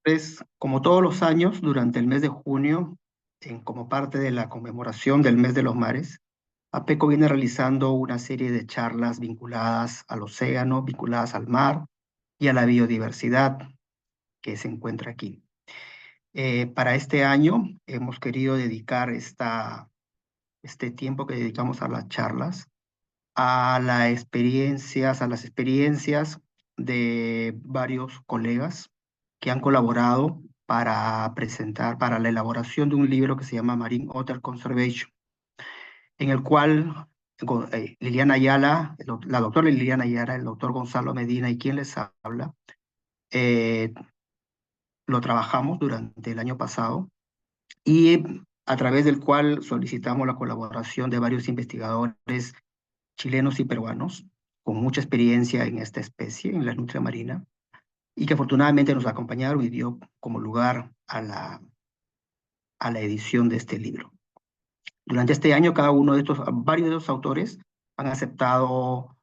Pues, como todos los años, durante el mes de junio, como parte de la conmemoración del mes de los mares, APECO viene realizando una serie de charlas vinculadas al océano, vinculadas al mar y a la biodiversidad que se encuentra aquí. Para este año hemos querido dedicar este tiempo que dedicamos a las charlas a las experiencias de varios colegas que han colaborado para la elaboración de un libro que se llama Marine Otter Conservation, en el cual Liliana Ayala, la doctora Liliana Ayala, el doctor Gonzalo Medina y quien les habla, eh, lo trabajamos durante el año pasado y a través del cual solicitamos la colaboración de varios investigadores chilenos y peruanos con mucha experiencia en esta especie, en la nutria marina, y que afortunadamente nos acompañaron y dio como lugar a la edición de este libro. Durante este año, varios de los autores han aceptado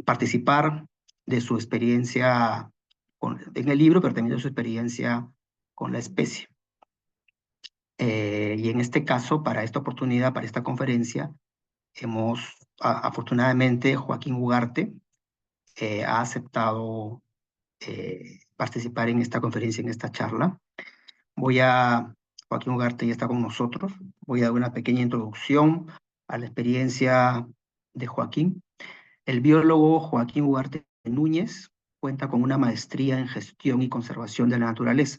participar de su experiencia en el libro, pero también de su experiencia con la especie. Y en este caso, para esta oportunidad, para esta conferencia, afortunadamente, Joaquín Ugarte ha aceptado participar en esta conferencia, en esta charla. Joaquín Ugarte ya está con nosotros. Voy a dar una pequeña introducción a la experiencia de Joaquín. El biólogo Joaquín Ugarte Núñez cuenta con una maestría en gestión y conservación de la naturaleza.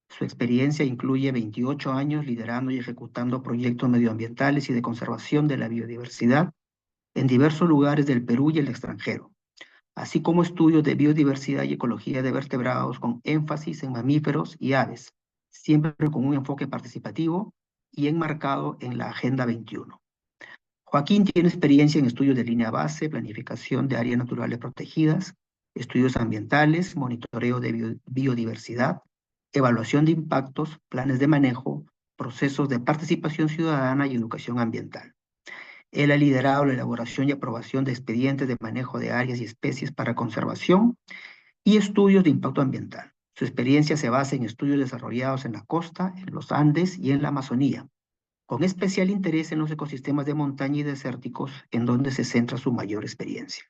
Su experiencia incluye 28 años liderando y ejecutando proyectos medioambientales y de conservación de la biodiversidad en diversos lugares del Perú y el extranjero, así como estudios de biodiversidad y ecología de vertebrados con énfasis en mamíferos y aves, siempre con un enfoque participativo y enmarcado en la Agenda 21. Joaquín tiene experiencia en estudios de línea base, planificación de áreas naturales protegidas, estudios ambientales, monitoreo de biodiversidad, evaluación de impactos, planes de manejo, procesos de participación ciudadana y educación ambiental. Él ha liderado la elaboración y aprobación de expedientes de manejo de áreas y especies para conservación y estudios de impacto ambiental. Su experiencia se basa en estudios desarrollados en la costa, en los Andes y en la Amazonía, con especial interés en los ecosistemas de montaña y desérticos, en donde se centra su mayor experiencia.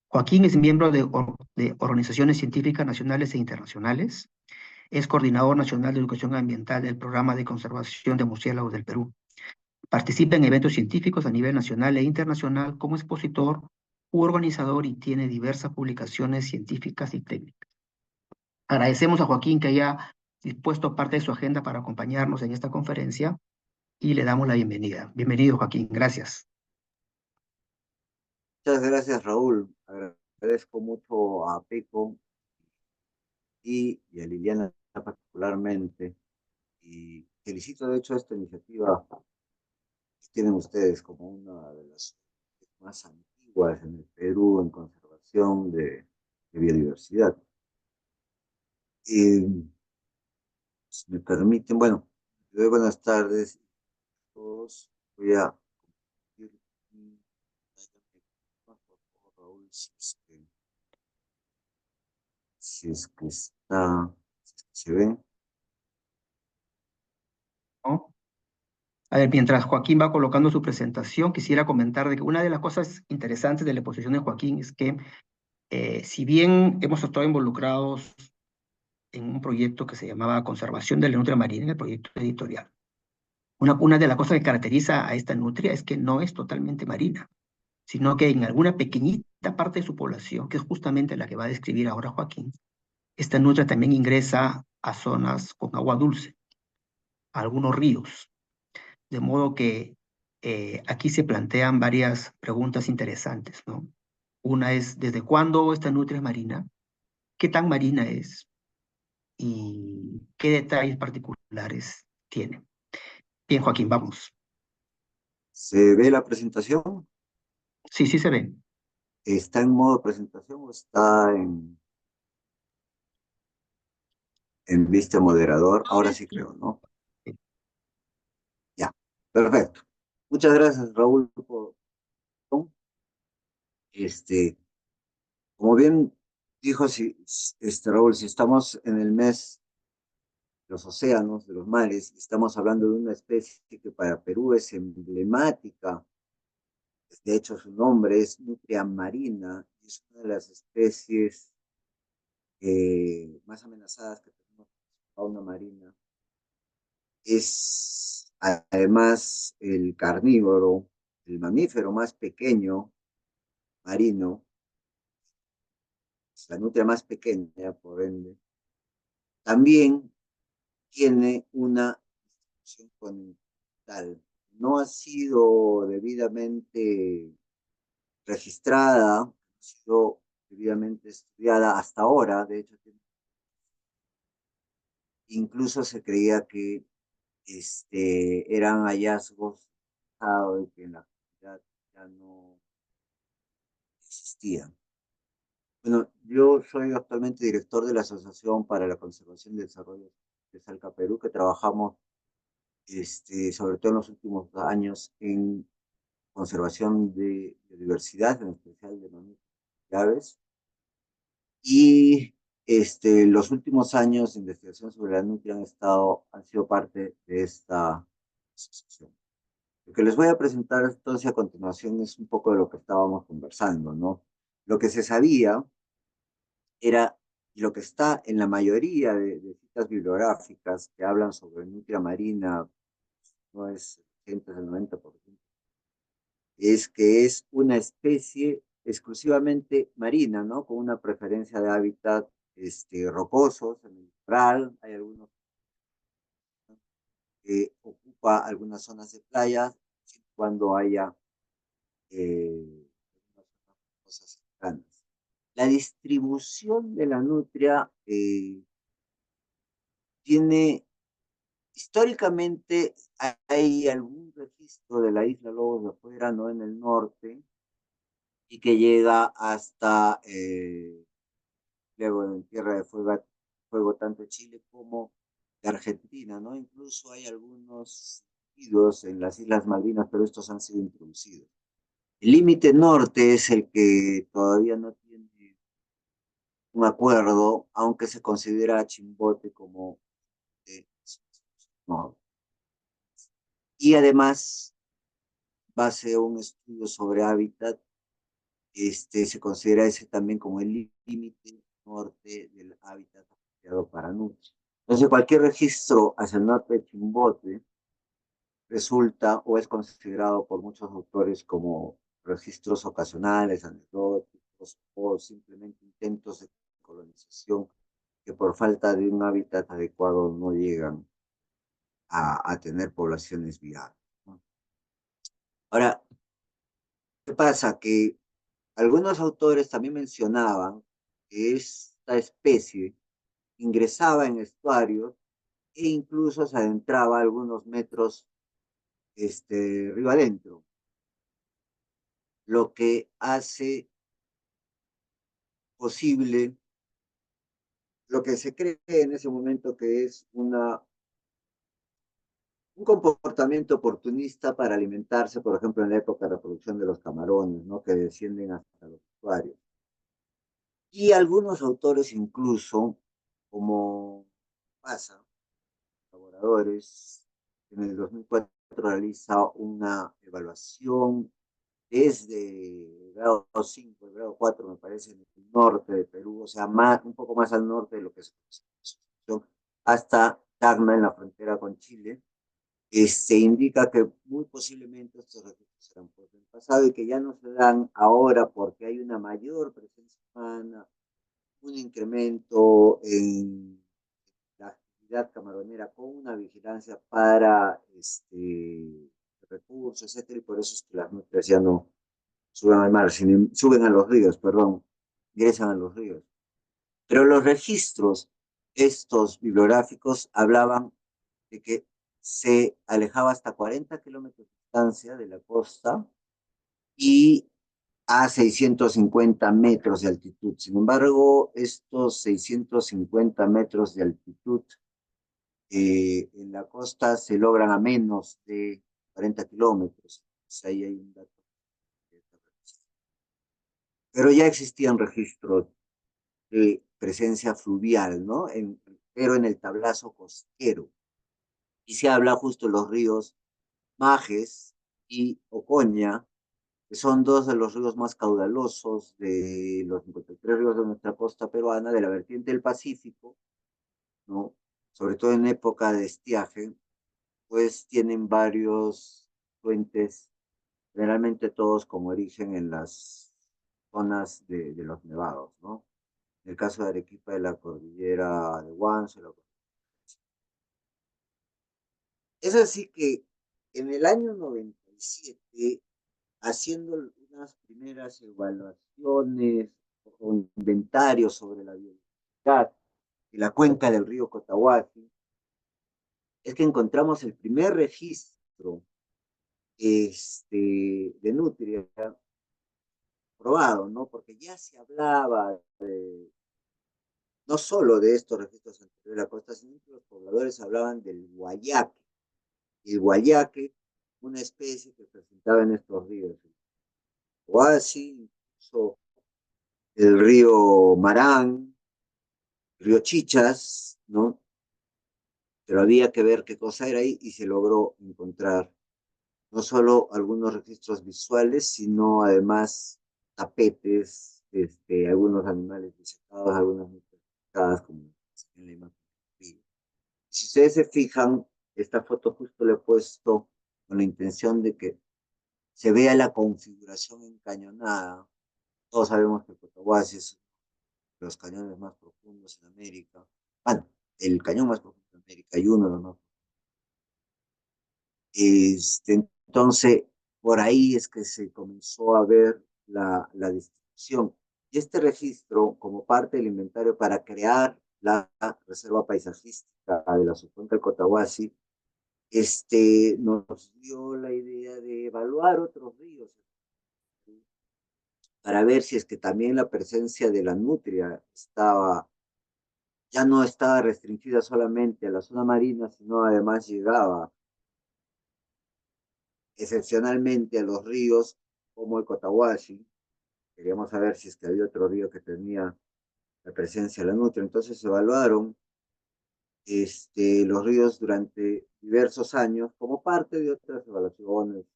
Joaquín es miembro de organizaciones científicas nacionales e internacionales. Es coordinador nacional de educación ambiental del Programa de Conservación de Murciélagos del Perú. Participa en eventos científicos a nivel nacional e internacional como expositor u organizador y tiene diversas publicaciones científicas y técnicas. Agradecemos a Joaquín que haya dispuesto parte de su agenda para acompañarnos en esta conferencia y le damos la bienvenida. Bienvenido, Joaquín. Gracias. Muchas gracias, Raúl. Agradezco mucho a Peco y a Liliana particularmente. Y felicito, de hecho, esta iniciativa que tienen ustedes como una de las más antiguas en el Perú en conservación de biodiversidad. Y si me permiten, bueno, buenas tardes a todos. Voy a compartir mi por favor, Raúl, si es que está, si es que se ve. ¿No? A ver, mientras Joaquín va colocando su presentación, quisiera comentar de que una de las cosas interesantes de la exposición de Joaquín es que si bien hemos estado involucrados en un proyecto que se llamaba Conservación de la Nutria Marina, en el proyecto editorial, una de las cosas que caracteriza a esta nutria es que no es totalmente marina, sino que en alguna pequeñita parte de su población, que es justamente la que va a describir ahora Joaquín, esta nutria también ingresa a zonas con agua dulce, a algunos ríos, de modo que aquí se plantean varias preguntas interesantes, ¿no? Una es, ¿desde cuándo esta nutria es marina? ¿Qué tan marina es? ¿Y qué detalles particulares tiene? Bien, Joaquín, vamos. ¿Se ve la presentación? Sí, sí se ve. ¿Está en modo presentación o está en vista moderador? Ahora sí creo, ¿no? Ya, perfecto. Muchas gracias, Raúl, por este, como bien dijo, si, Raúl, si estamos en el mes de los océanos, de los mares, estamos hablando de una especie que para Perú es emblemática. De hecho, su nombre es nutria marina, es una de las especies más amenazadas que tenemos en fauna marina. Es además el carnívoro, el mamífero más pequeño marino, es la nutria más pequeña, por ende. También tiene una distribución continental. No ha sido debidamente registrada, no ha sido debidamente estudiada hasta ahora. De hecho, incluso se creía que eran hallazgos de que en la actualidad ya no existían. Bueno, yo soy actualmente director de la Asociación para la Conservación y Desarrollo de Salca Perú, que trabajamos sobre todo en los últimos años en conservación de biodiversidad, en especial de mamíferos y aves. Y los últimos años de investigación sobre la nutria han sido parte de esta asociación. Lo que les voy a presentar entonces a continuación es un poco de lo que estábamos conversando, ¿no? Lo que se sabía era, y lo que está en la mayoría de citas bibliográficas que hablan sobre nutria marina, no es gente del 90%, es que es una especie exclusivamente marina, ¿no? Con una preferencia de hábitat rocosos, en el litoral, hay algunos que ocupa algunas zonas de playa, cuando haya cosas cercanas. La distribución de la nutria tiene, históricamente hay algún registro de la isla Lobos de Afuera, ¿no? En el norte, y que llega hasta luego en Tierra de Fuego, tanto Chile como de Argentina, ¿no? Incluso hay algunos individuos en las Islas Malvinas, pero estos han sido introducidos. El límite norte es el que todavía no tiene un acuerdo, aunque se considera a Chimbote como de no. Y además, base a un estudio sobre hábitat, se considera ese también como el límite norte del hábitat apropiado para nutria. Entonces, cualquier registro hacia el norte de Chimbote resulta o es considerado por muchos autores como registros ocasionales, anecdóticos o simplemente intentos de colonización que por falta de un hábitat adecuado no llegan a tener poblaciones viables, ¿no? Ahora, ¿qué pasa? Que algunos autores también mencionaban que esta especie ingresaba en estuarios e incluso se adentraba algunos metros río adentro, lo que hace posible lo que se cree en ese momento que es un comportamiento oportunista para alimentarse, por ejemplo, en la época de reproducción de los camarones, ¿no? Que descienden hasta los estuarios. Y algunos autores incluso, como pasa, colaboradores, en el 2004 realiza una evaluación desde el grado 5, el grado 4, me parece, en el norte de Perú, o sea, un poco más al norte de lo que es hasta Tacna, en la frontera con Chile. Indica que muy posiblemente estos registros serán por el pasado y que ya no se dan ahora porque hay una mayor presencia humana, un incremento en la actividad camaronera con una vigilancia para recursos, etcétera, y por eso es que las nutrias ya no suben al mar, suben a los ríos, perdón, ingresan a los ríos. Pero los registros, estos bibliográficos, hablaban de que se alejaba hasta 40 kilómetros de distancia de la costa y a 650 metros de altitud. Sin embargo, estos 650 metros de altitud en la costa se logran a menos de 40 kilómetros. Pues ahí hay un dato. Pero ya existían registros presencia fluvial, ¿no? Pero en el tablazo costero. Y se habla justo de los ríos Majes y Ocoña, que son dos de los ríos más caudalosos de los 53 ríos de nuestra costa peruana, de la vertiente del Pacífico, ¿no? Sobre todo en época de estiaje, pues tienen varios fuentes, generalmente todos con origen en las zonas de los nevados, ¿no? En el caso de Arequipa, de la cordillera de Huánuco. Es así que en el año 97, haciendo unas primeras evaluaciones o inventarios sobre la biodiversidad de la cuenca del río Cotahuasi, es que encontramos el primer registro de nutria probado, ¿no? Porque ya se hablaba no solo de estos registros anteriores de la costa, sino que los pobladores hablaban del guayaque. El guayaque, una especie que presentaba en estos ríos. Guasi, incluso el río Marán, el río Chichas, ¿no? Pero había que ver qué cosa era ahí y se logró encontrar no solo algunos registros visuales, sino además tapetes, algunos animales disecados, algunas disecadas, como en la imagen. Si ustedes se fijan, esta foto justo le he puesto con la intención de que se vea la configuración encañonada. Todos sabemos que el Cotahuasi es de los cañones más profundos en América. Bueno, el cañón más profundo en América y uno de los más. Entonces, por ahí es que se comenzó a ver la distribución. Y este registro, como parte del inventario para crear la reserva paisajística de la subcuenca del Cotahuasi, nos dio la idea de evaluar otros ríos para ver si es que también la presencia de la nutria ya no estaba restringida solamente a la zona marina, sino además llegaba excepcionalmente a los ríos como el Cotahuasi. Queríamos saber si es que había otro río que tenía la presencia de la nutria. Entonces se evaluaron los ríos durante diversos años como parte de otras evaluaciones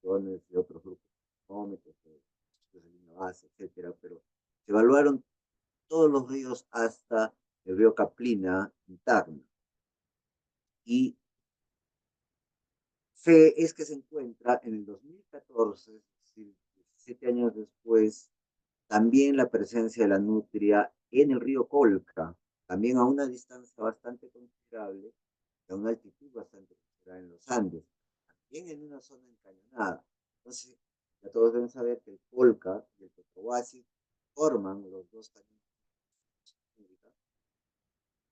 de otros grupos económicos, de la base, etcétera, pero se evaluaron todos los ríos hasta el río Caplina en Tacna. Y es que se encuentra en el 2014, es decir, 17 años después, también la presencia de la nutria en el río Colca, también a una distancia bastante considerable, a una altitud bastante considerable en los Andes, también en una zona encañonada. Entonces, ya todos deben saber que el Colca y el Cotahuasi forman los dos cañones.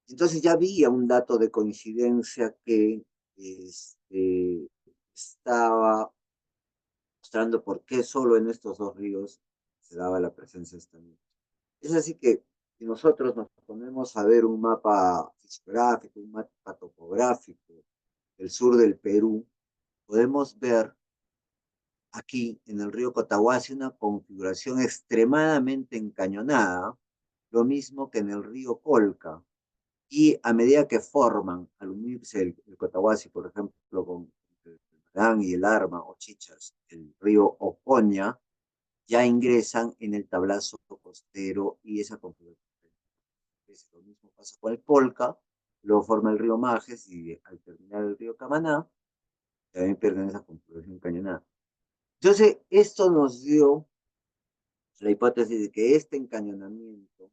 Entonces ya había un dato de coincidencia que estaba mostrando por qué solo en estos dos ríos se daba la presencia de esta nutria. Es así que si nosotros nos ponemos a ver un mapa fisiográfico, un mapa topográfico del sur del Perú, podemos ver aquí en el río Cotahuasi una configuración extremadamente encañonada, lo mismo que en el río Colca. Y a medida que forman, al unirse el Cotahuasi, por ejemplo, con el Marán y el Arma o Chichas, el río Ocoña, ya ingresan en el tablazo costero y esa configuración. Lo mismo pasa con el Colca, luego forma el río Majes y al terminar el río Camaná, también pierden esa configuración cañonada. Entonces, esto nos dio la hipótesis de que este encañonamiento,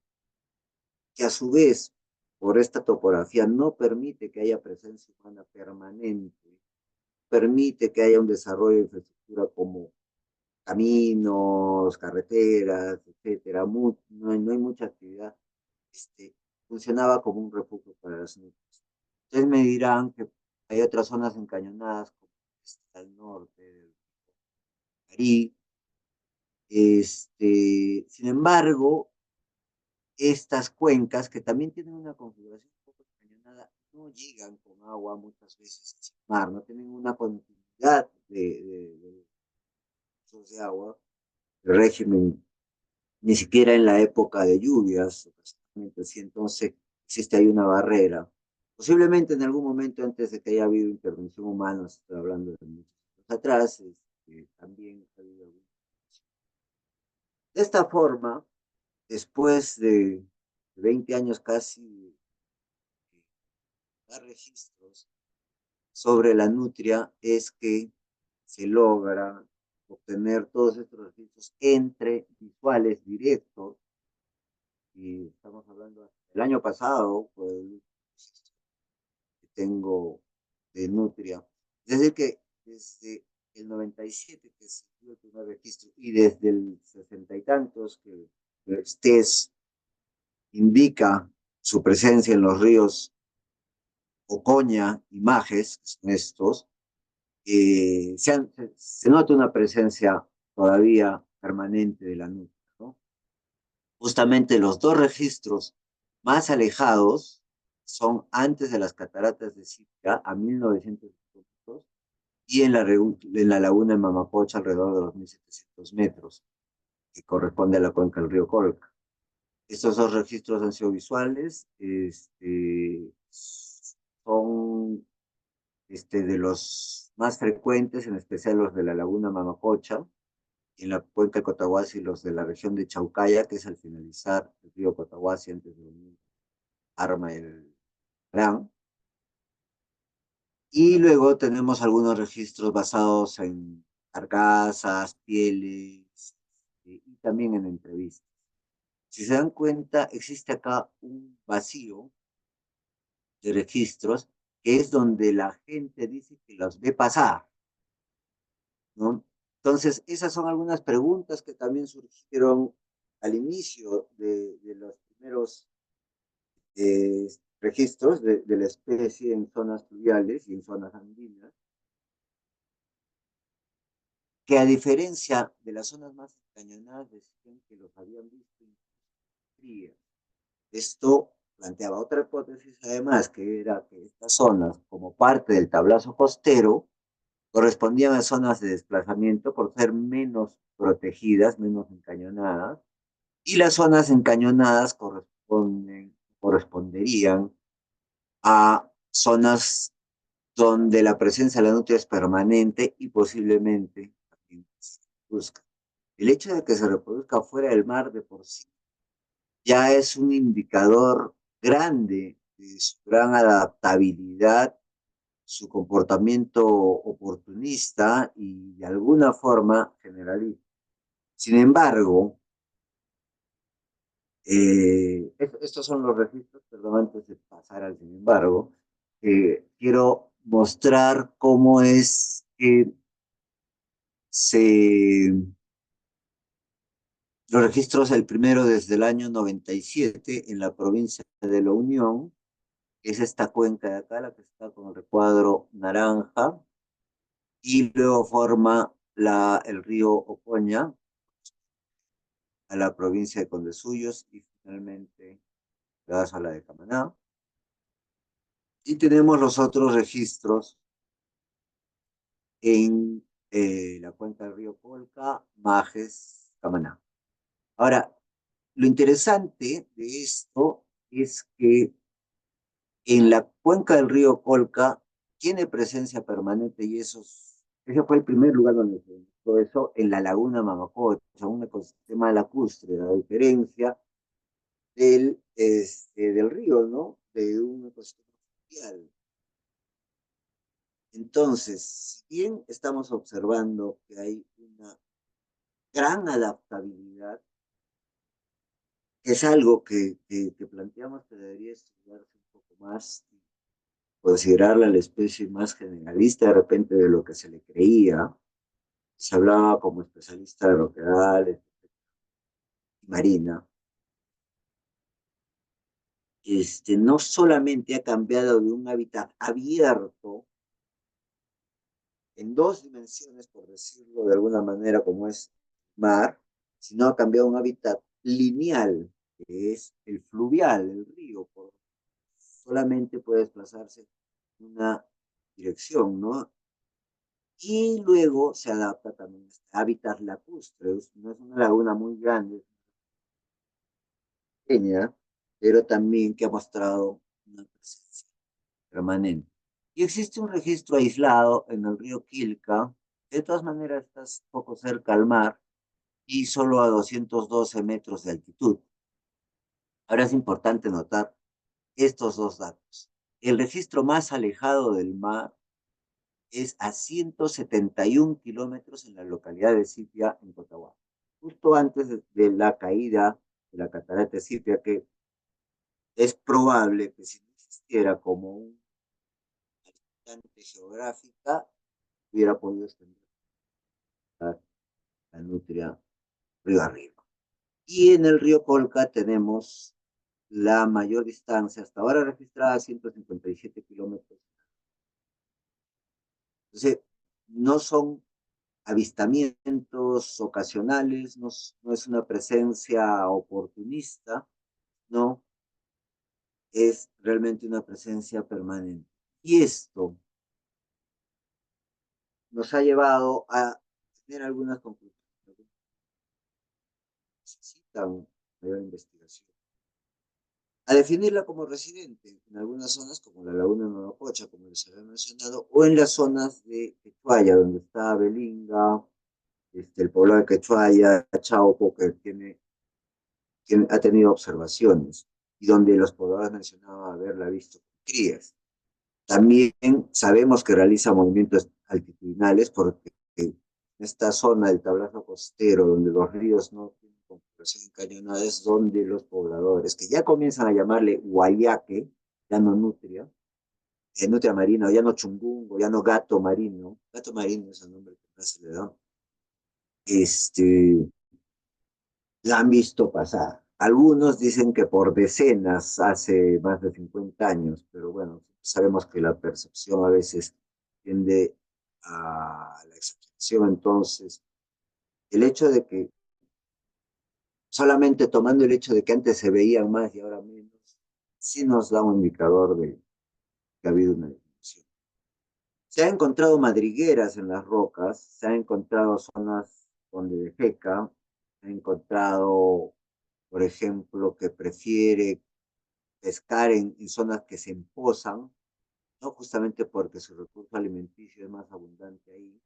que a su vez, por esta topografía, no permite que haya presencia humana permanente, permite que haya un desarrollo de infraestructura como caminos, carreteras, etcétera. No hay mucha actividad. Funcionaba como un refugio para las nutrias. Ustedes me dirán que hay otras zonas encañonadas, como al norte del Caribe. Sin embargo, estas cuencas, que también tienen una configuración un poco encañonada, no llegan con agua muchas veces al mar, no tienen una continuidad de agua, el régimen ni siquiera en la época de lluvias, ocasionalmente sí, entonces existe ahí una barrera. Posiblemente en algún momento antes de que haya habido intervención humana, estoy hablando de muchos años atrás, también ha habido algún... De esta forma, después de 20 años casi, dar registros sobre la nutria, es que se logra obtener todos estos registros entre visuales directos, y estamos hablando del año pasado, pues, que tengo de nutria. Es decir, que desde el 97 que se dio el primer registro y desde el 60 y tantos que STES indica su presencia en los ríos Ocoña y Majes, que son estos, se nota una presencia todavía permanente de la nutria, ¿no? Justamente los dos registros más alejados son antes de las cataratas de Sitka, a 1900 y en la laguna de Mamapocha, alrededor de los 1700 metros, que corresponde a la cuenca del río Colca. Estos dos registros han sido visuales, son de los más frecuentes, en especial los de la laguna Mamapocha, y en la cuenca de Cotahuasi los de la región de Chaucaya, que es al finalizar el río Cotahuasi antes de unir Arma el Gran. Y luego tenemos algunos registros basados en carcasas, pieles, y también en entrevistas. Si se dan cuenta, existe acá un vacío de registros, que es donde la gente dice que los ve pasar, ¿no? Entonces, esas son algunas preguntas que también surgieron al inicio de los primeros eh, registros de la especie en zonas fluviales y en zonas andinas, que a diferencia de las zonas más encañonadas decían que los habían visto en frías. Esto planteaba otra hipótesis, además, que era que estas zonas, como parte del tablazo costero, correspondían a zonas de desplazamiento por ser menos protegidas, menos encañonadas, y las zonas encañonadas corresponderían a zonas donde la presencia de la nutria es permanente y posiblemente también se reproduzca. El hecho de que se reproduzca fuera del mar de por sí ya es un indicador grande de su gran adaptabilidad, su comportamiento oportunista y de alguna forma generalista. Sin embargo, estos son los registros, perdón, antes de pasar al sin embargo, quiero mostrar cómo es que se... Los registros, el primero desde el año 97 en la provincia de La Unión, es esta cuenca de acá, la que está con el recuadro naranja, y luego forma el río Ocoña a la provincia de Condesuyos y finalmente la a la de Camaná. Y tenemos los otros registros en la cuenca del río Colca, Majes, Camaná. Ahora, lo interesante de esto es que en la cuenca del río Colca tiene presencia permanente y ese fue el primer lugar donde se encontró eso, en la laguna Mamacocha, un ecosistema lacustre, a diferencia del río, ¿no? De un ecosistema fluvial. Entonces, si bien estamos observando que hay una gran adaptabilidad, es algo que planteamos que debería estudiarse un poco más, considerarla la especie más generalista de repente de lo que se le creía. Se hablaba como especialista de roquedales y marina. No solamente ha cambiado de un hábitat abierto en dos dimensiones, por decirlo de alguna manera, como es mar, sino ha cambiado un hábitat lineal, que es el fluvial, el río, solamente puede desplazarse en una dirección, ¿no? Y luego se adapta también a este hábitat lacustre, no es una laguna muy grande, pequeña, pero también que ha mostrado una presencia permanente. Y existe un registro aislado en el río Quilca, que de todas maneras está poco cerca al mar y solo a 212 metros de altitud. Ahora es importante notar estos dos datos. El registro más alejado del mar es a 171 kilómetros en la localidad de Sipia, en Cotahuasi, justo antes de la caída de la catarata de Sipia, que es probable que si no existiera como un instante geográfica, hubiera podido extender la nutria río arriba. Y en el río Colca tenemos la mayor distancia hasta ahora registrada, 157 kilómetros. Entonces, no son avistamientos ocasionales, no, no es una presencia oportunista, no, es realmente una presencia permanente. Y esto nos ha llevado a tener algunas conclusiones. Necesitan mayor investigación. A definirla como residente en algunas zonas, como la Laguna de Mamacocha, como les había mencionado, o en las zonas de Quechuaya, donde está Belinga, el poblado de Quechuaya, Chauco, que ha tenido observaciones, y donde los pobladores mencionaban haberla visto con crías. También sabemos que realiza movimientos altitudinales porque en esta zona del tablazo costero, donde los ríos no tienen configuración encañonada, es donde los pobladores, que ya comienzan a llamarle Guayaque, ya no nutria, nutria marina, o ya no chungungo, ya no gato marino es el nombre que más se le da, este, la han visto pasar. Algunos dicen que por decenas, hace más de 50 años, pero bueno, sabemos que la percepción a veces tiende a la exageración. Entonces, el hecho de que solamente tomando el hecho de que antes se veían más y ahora menos, sí nos da un indicador de que ha habido una disminución. Se han encontrado madrigueras en las rocas, se han encontrado zonas donde defeca, se ha encontrado, por ejemplo, que prefiere pescar en zonas que se empozan, ¿no? Justamente porque su recurso alimenticio es más abundante ahí.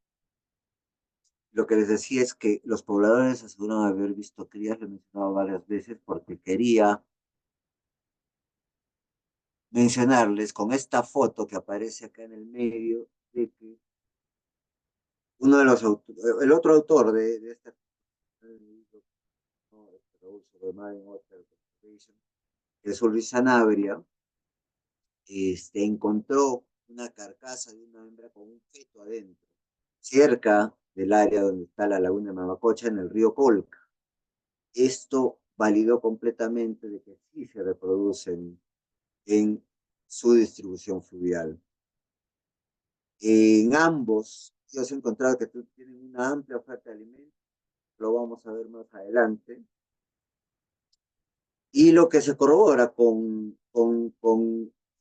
Lo que les decía es que los pobladores aseguran haber visto crías, lo he mencionado varias veces, porque quería mencionarles con esta foto que aparece acá en el medio, de que uno de los el otro autor de este libro, ¿no? Sobre Marine Water Conservation, Jesús Luis Sanabria, encontró una carcasa de una hembra con un feto adentro, cerca del área donde está la laguna de Mamacocha, en el río Colca. Esto validó completamente de que sí se reproducen en su distribución fluvial. En ambos, ellos han encontrado que tienen una amplia oferta de alimentos, lo vamos a ver más adelante, y lo que se corrobora con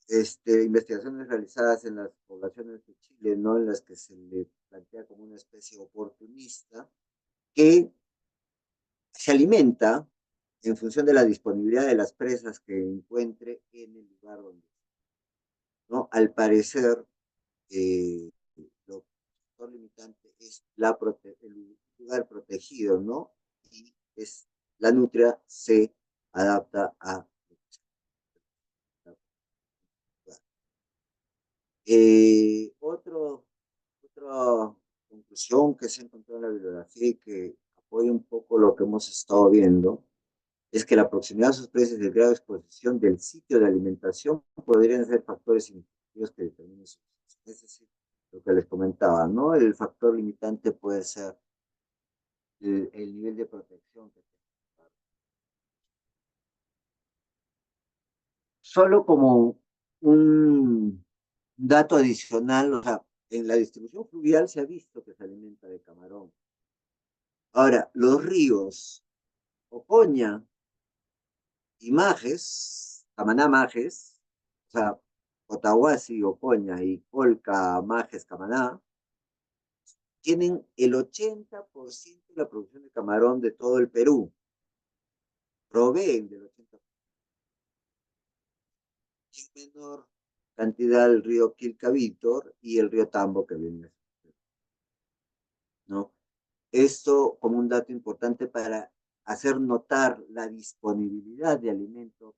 investigaciones realizadas en las poblaciones de Chile, ¿no? En las que se le plantea como una especie oportunista, que se alimenta en función de la disponibilidad de las presas que encuentre en el lugar donde, ¿no? Al parecer, lo limitante es el lugar protegido, ¿no? Y es, la nutria se adapta a... Otra conclusión que se encontró en la bibliografía y que apoya un poco lo que hemos estado viendo es que la proximidad a sus precios y el grado de exposición del sitio de alimentación podrían ser factores significativos que determinen su uso. Es decir, lo que les comentaba, ¿no? El factor limitante puede ser el nivel de protección que tenga. Solo como un dato adicional, o sea, en la distribución fluvial se ha visto que se alimenta de camarón. Ahora, los ríos Ocoña y Majes, Camaná Majes, o sea, Cotahuasi, Ocoña y Colca, Majes, Camaná, tienen el 80% de la producción de camarón de todo el Perú. Proveen del 80%. y en menor cantidad el río Quilca-Vítor y el río Tambo que viene, ¿no? Esto como un dato importante para hacer notar la disponibilidad de alimentos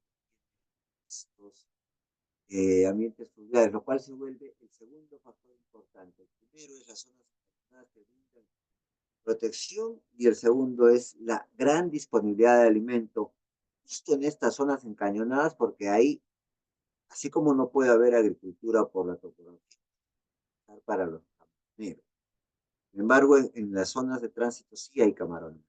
en estos ambientes fluviales, lo cual se vuelve el segundo factor importante. El primero es las zonas que brindan protección y el segundo es la gran disponibilidad de alimento justo en estas zonas encañonadas, porque ahí, así como no puede haber agricultura por la topografía para los camaroneros, sin embargo, en las zonas de tránsito sí hay camarones.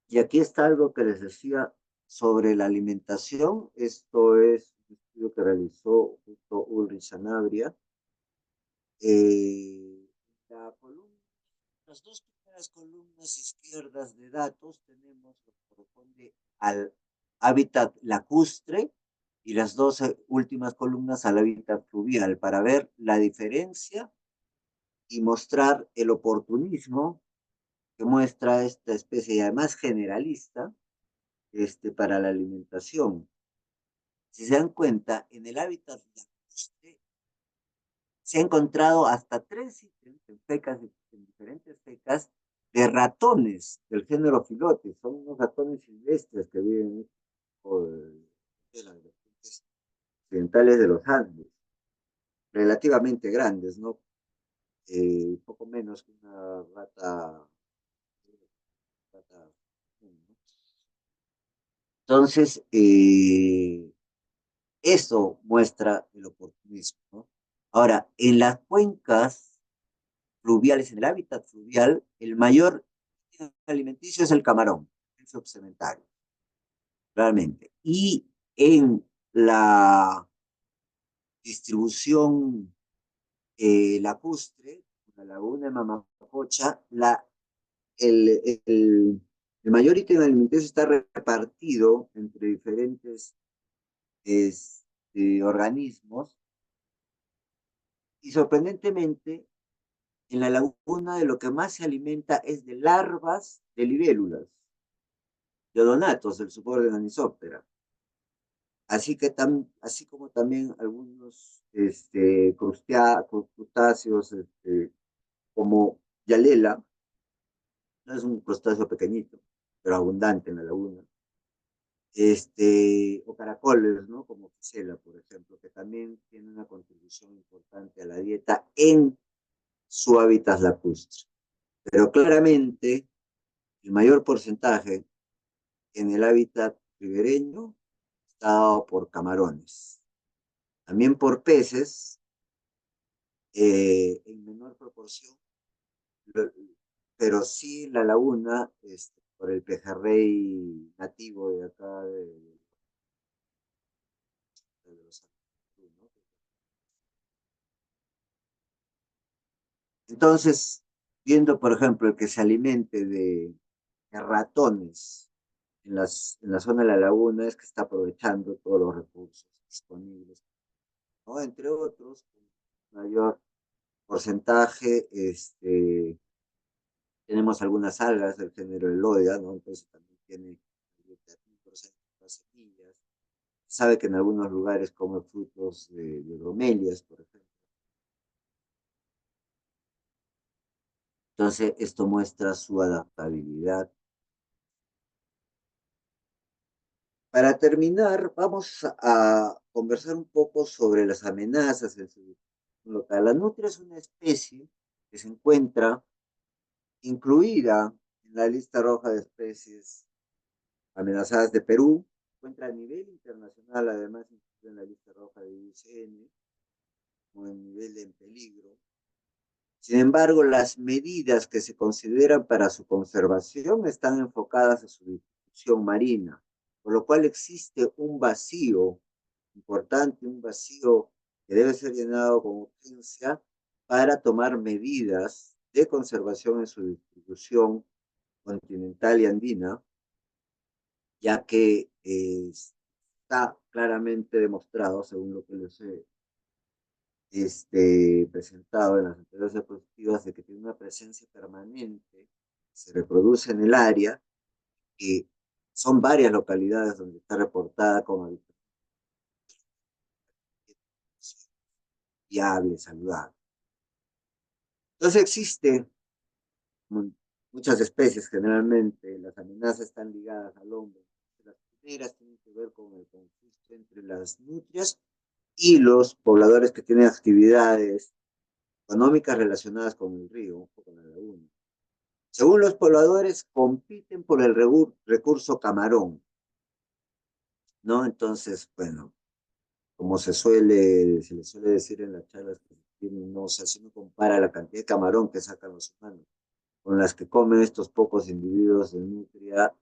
Y aquí está algo que les decía sobre la alimentación. Esto es un estudio que realizó justo Ulrich Sanabria. La columna, las dos primeras columnas izquierdas de datos tenemos lo que corresponde al hábitat lacustre y las dos últimas columnas al hábitat fluvial para ver la diferencia y mostrar el oportunismo que muestra esta especie y además generalista para la alimentación. Si se dan cuenta, en el hábitat lacustre se ha encontrado hasta tres en diferentes fecas de ratones del género Filotes. Son unos ratones silvestres que viven en las vertientes occidentales de los Andes, relativamente grandes, ¿no? Poco menos que una rata. Entonces, eso muestra el oportunismo, ¿no? Ahora, en las cuencas fluviales, en el hábitat fluvial, el mayor alimenticio es el camarón, el subsedentario, realmente. Y en la distribución lacustre, la laguna de Mamacocha, el mayor ítem alimenticio está repartido entre diferentes organismos y sorprendentemente en la laguna de lo que más se alimenta es de larvas de libélulas, de odonatos del suborden Anisoptera. Así como también algunos crustáceos como Yalela, no es un crustáceo pequeñito, pero abundante en la laguna. O caracoles, ¿no? Como Ficela, por ejemplo, que también tiene una contribución importante a la dieta en su hábitat lacustre. Pero claramente el mayor porcentaje en el hábitat ribereño está dado por camarones. También por peces, en menor proporción, pero sí la laguna, por el pejerrey nativo de acá de los Andes, ¿no? Entonces, viendo, por ejemplo, el que se alimente de ratones en la zona de la laguna es que está aprovechando todos los recursos disponibles, ¿no? Entre otros, mayor porcentaje, tenemos algunas algas del género Eloida, ¿no? Entonces también tiene las semillas. Se sabe que en algunos lugares come frutos de bromelias, por ejemplo. Entonces, esto muestra su adaptabilidad. Para terminar, vamos a conversar un poco sobre las amenazas en su local. La nutria es una especie que se encuentra incluida en la lista roja de especies amenazadas de Perú, se encuentra a nivel internacional, además incluida en la lista roja de IUCN, como en nivel en peligro. Sin embargo, las medidas que se consideran para su conservación están enfocadas a su distribución marina, por lo cual existe un vacío importante, un vacío que debe ser llenado con urgencia para tomar medidas de conservación en su distribución continental y andina, ya que está claramente demostrado, según lo que les he presentado en las anteriores diapositivas, de que tiene una presencia permanente, se reproduce en el área, y son varias localidades donde está reportada como viable, saludable. Entonces existe muchas especies, generalmente las amenazas están ligadas al hombre. Las primeras tienen que ver con el conflicto entre las nutrias y los pobladores que tienen actividades económicas relacionadas con el río o con la laguna. Según los pobladores, compiten por el recurso camarón, ¿no? Entonces, bueno, como se le suele decir en las charlas que tienen, no, o sea, si uno compara la cantidad de camarón que sacan los humanos con las que comen estos pocos individuos de nutria,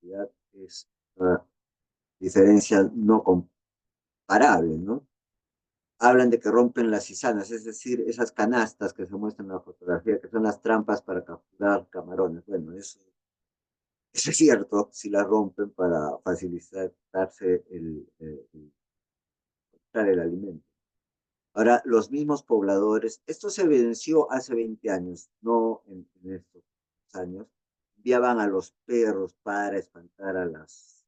ya es una diferencia no comparable, ¿no? Hablan de que rompen las cizanas, es decir, esas canastas que se muestran en la fotografía, que son las trampas para capturar camarones. Bueno, eso es cierto, si las rompen para facilitarse el alimento. Ahora, los mismos pobladores, esto se evidenció hace 20 años, no en estos años, enviaban a los perros para espantar a las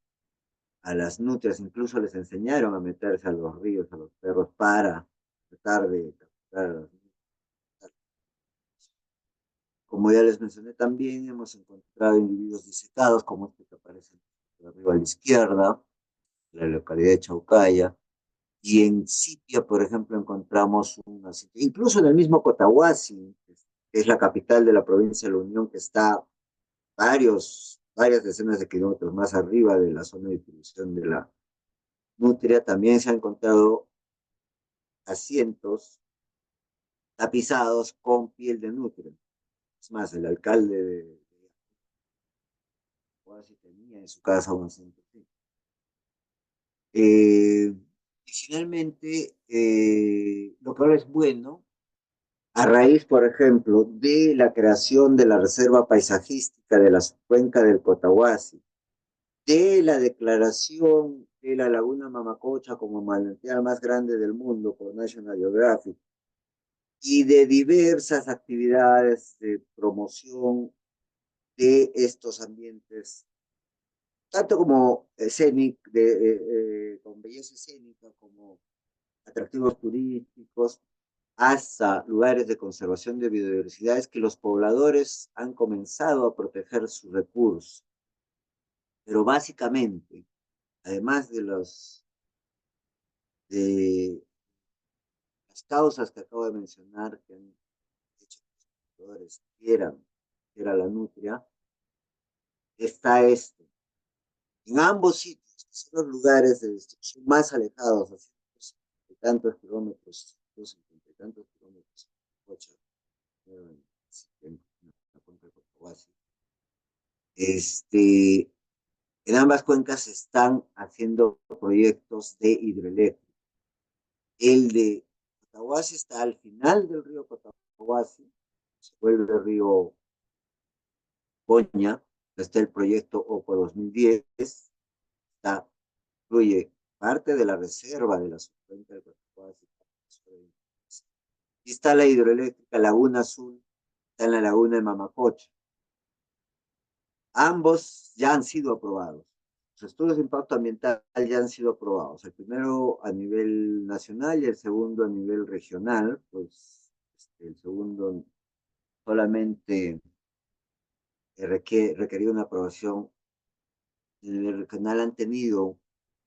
nutrias, incluso les enseñaron a meterse a los ríos, a los perros, para tratar de capturar a las nutrias. Como ya les mencioné también, hemos encontrado individuos disecados, como este que aparece arriba a la izquierda, en la localidad de Chaucaya, y en Sipia, por ejemplo, encontramos una sitio, incluso en el mismo Cotahuasi, que es la capital de la provincia de la Unión, que está varias decenas de kilómetros más arriba de la zona de distribución de la nutria, también se han encontrado asientos tapizados con piel de nutria. Es más, el alcalde de Cotahuasi tenía en su casa un asiento así. Y finalmente, lo que ahora es bueno, a raíz, por ejemplo, de la creación de la Reserva Paisajística de la Cuenca del Cotahuasi, de la declaración de la Laguna Mamacocha como manantial más grande del mundo por National Geographic, y de diversas actividades de promoción de estos ambientes, tanto como con belleza escénica, como atractivos turísticos, hasta lugares de conservación de biodiversidad, es que los pobladores han comenzado a proteger sus recursos. Pero básicamente, además de las causas que acabo de mencionar que han hecho que los pobladores quieran, era la nutria, está esto. En ambos sitios, que son los lugares de destrucción más alejados, a 150 y tantos kilómetros, 150 y tantos kilómetros, 8, en la cuenca de Cotahuasi, en ambas cuencas se están haciendo proyectos de hidroeléctrica. El de Cotahuasi está al final del río Cotahuasi, se vuelve el río Boña, está el proyecto OPO 2010, está, incluye parte de la reserva de la subcuenca del Cotahuasi. Y está la hidroeléctrica Laguna Azul, está en la laguna de Mamacocha. Ambos ya han sido aprobados. Los estudios de impacto ambiental ya han sido aprobados. El primero a nivel nacional y el segundo a nivel regional. Pues el segundo solamente requería una aprobación. En el regional han tenido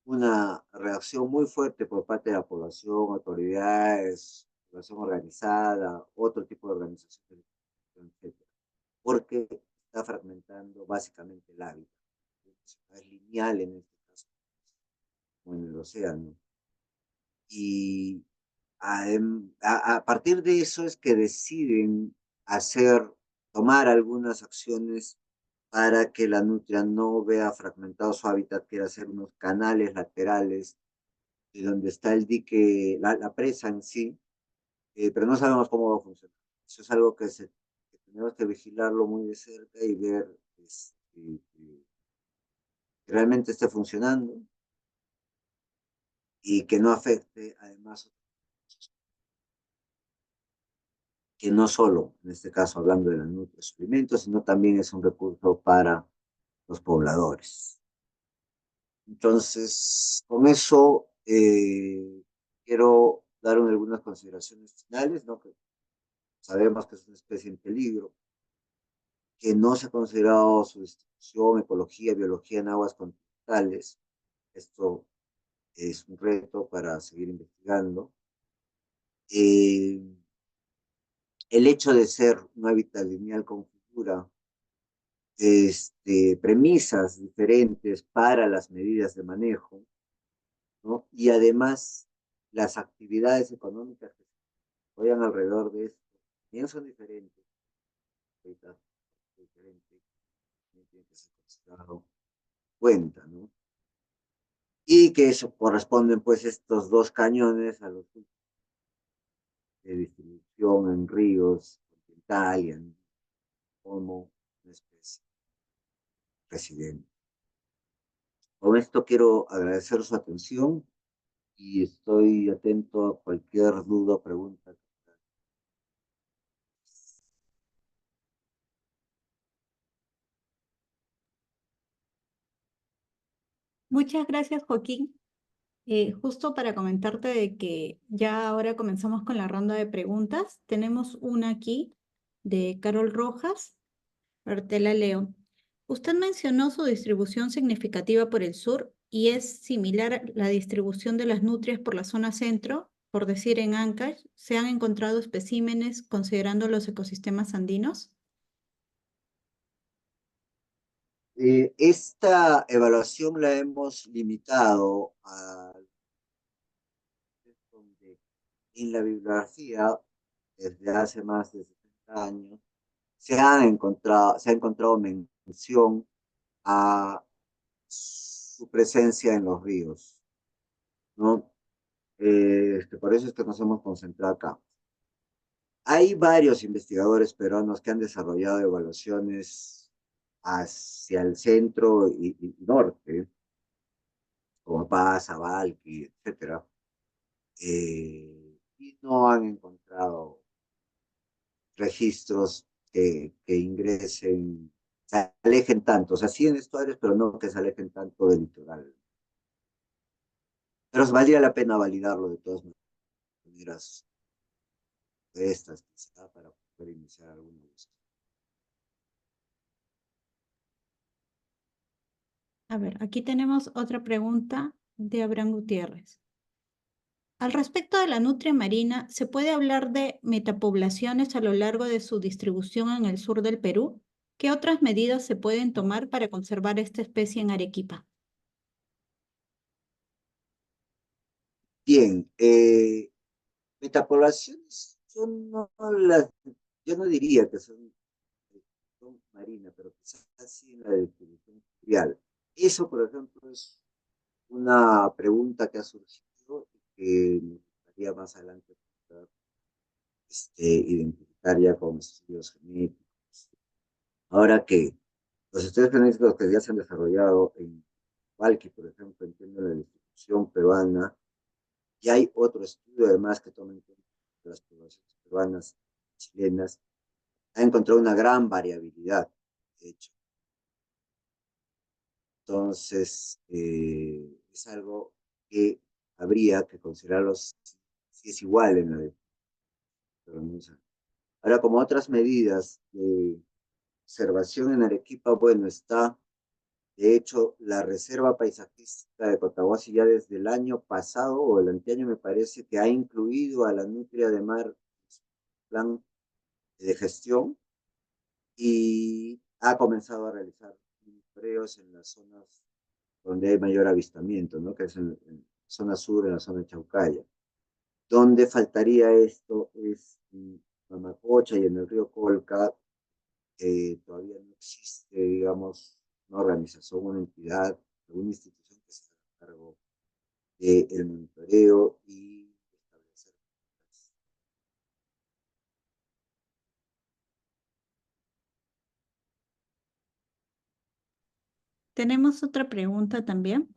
una reacción muy fuerte por parte de la población, autoridades, población organizada, otro tipo de organizaciones, etcétera, porque está fragmentando básicamente el hábitat. Es lineal en este caso, o en el océano. Y a partir de eso es que deciden hacer, tomar algunas acciones para que la nutria no vea fragmentado su hábitat, quiere hacer unos canales laterales de donde está el dique, la presa en sí, pero no sabemos cómo va a funcionar. Eso es algo que tenemos que vigilarlo muy de cerca y ver que realmente esté funcionando y que no afecte además, que no solo, en este caso hablando de la nutria, suplementos, sino también es un recurso para los pobladores. Entonces, con eso quiero dar algunas consideraciones finales, ¿no? Que sabemos que es una especie en peligro, que no se ha considerado su distribución, ecología, biología en aguas continentales. Esto es un reto para seguir investigando. Eh, el hecho de ser un hábitat lineal configura premisas diferentes para las medidas de manejo, ¿no? Y además las actividades económicas que se desarrollan alrededor de esto también son diferentes, diferentes, también tiene que ser considerado cuenta, ¿no? Y que eso corresponden pues estos dos cañones a los de distribución en ríos, continental y en, como una especie residente. Con esto quiero agradecer su atención y estoy atento a cualquier duda o pregunta. Muchas gracias, Joaquín. Justo para comentarte de que ya ahora comenzamos con la ronda de preguntas. Tenemos una aquí de Carol Rojas. Artela Leo. Usted mencionó su distribución significativa por el sur y es similar a la distribución de las nutrias por la zona centro, por decir en Ancash. ¿Se han encontrado especímenes considerando los ecosistemas andinos? Esta evaluación la hemos limitado a donde en la bibliografía desde hace más de 70 años se ha encontrado mención a su presencia en los ríos, ¿no? Por eso es que nos hemos concentrado acá. Hay varios investigadores peruanos que han desarrollado evaluaciones hacia el centro y norte, como Paz, Abalqui, etcétera, y no han encontrado registros que ingresen, se alejen tanto, o sea, sí en estuarios, pero no que se alejen tanto del litoral. Pero valdría la pena validarlo de todas maneras, de estas, quizá, para poder iniciar alguna búsqueda. A ver, aquí tenemos otra pregunta de Abraham Gutiérrez. Al respecto de la nutria marina, ¿se puede hablar de metapoblaciones a lo largo de su distribución en el sur del Perú? ¿Qué otras medidas se pueden tomar para conservar esta especie en Arequipa? Bien, metapoblaciones yo no diría que son marinas, pero quizás sí en la distribución fluvial. Eso, por ejemplo, es una pregunta que ha surgido y que me gustaría más adelante poder, identificar ya con estudios genéticos. Ahora que los estudios genéticos que ya se han desarrollado en Valky, por ejemplo, entiendo la distribución peruana, y hay otro estudio además que toma en cuenta las poblaciones peruanas, chilenas, ha encontrado una gran variabilidad, de hecho. Entonces, es algo que habría que considerarlo si es igual en la de Peronusa. Ahora, como otras medidas de conservación en Arequipa, bueno, está, de hecho, la Reserva Paisajística de Cotahuasi ya desde el año pasado o el anteaño me parece que ha incluido a la nutria de mar en su plan de gestión y ha comenzado a realizar monitoreos en las zonas donde hay mayor avistamiento, ¿no? Que es en la zona sur, en la zona de Chaucaya. Donde faltaría esto es en Mamacocha y en el río Colca, todavía no existe, digamos, una organización, una entidad, alguna institución que se haga cargo del monitoreo y establecer. Tenemos otra pregunta también.